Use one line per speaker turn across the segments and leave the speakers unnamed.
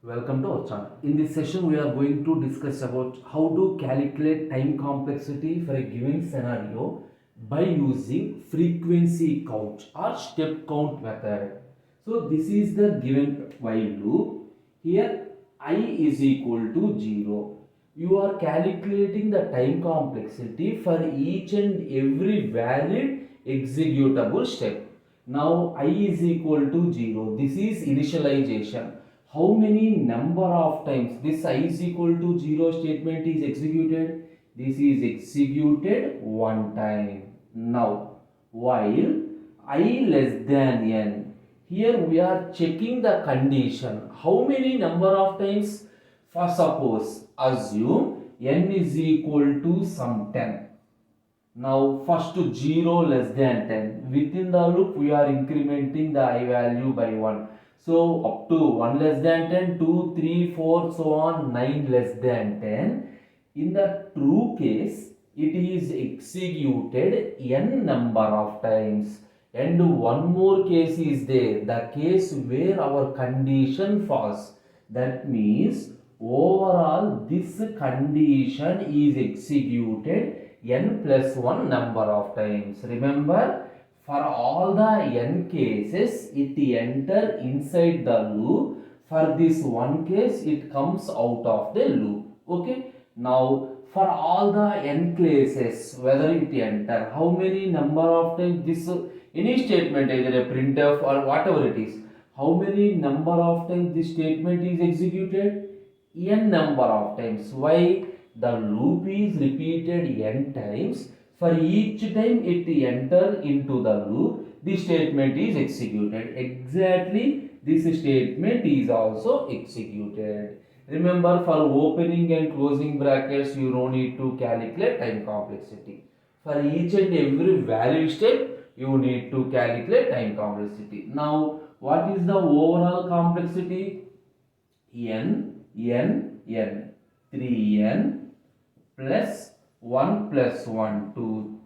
Welcome to our channel. In this session, we are going to discuss about how to calculate time complexity for a given scenario by using frequency count or step count method. So this is the given while loop. Here I is equal to 0. You are calculating the time complexity for each and every valid executable step. Now I is equal to 0. This is initialization. How many number of times this I is equal to 0 statement is executed? This is executed one time. Now, while I less than n, here we are checking the condition. How many number of times? For suppose, assume n is equal to some 10. Now first 0 less than 10. Within the loop we are incrementing the I value by 1. So up to 1 less than 10, 2, 3, 4, so on, 9 less than 10. In the true case, it is executed n number of times. And one more case is there, the case where our condition falls. That means overall this condition is executed n plus 1 number of times. Remember, for all the n cases, it enter inside the loop. For this one case, it comes out of the loop. Okay. Now, for all the n cases, whether it enter, how many number of times this, any statement, either a printf or whatever it is, how many number of times this statement is executed? N number of times. Why? The loop is repeated n times. For each time it enter into the loop, the statement is executed. Exactly, this statement is also executed. Remember, for opening and closing brackets, you don't need to calculate time complexity. For each and every value step, you need to calculate time complexity. Now, what is the overall complexity? N, 3n plus 1 plus 1, 2.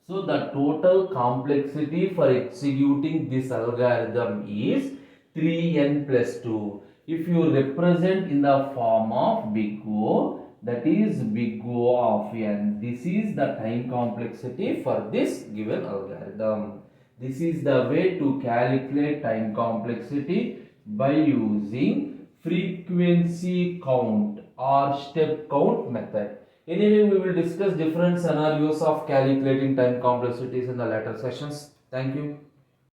So the total complexity for executing this algorithm is 3n plus 2. If you represent in the form of big O, that is big O of n. This is the time complexity for this given algorithm. This is the way to calculate time complexity by using frequency count or step count method. Anyway, we will discuss different scenarios of calculating time complexities in the later sessions. Thank you.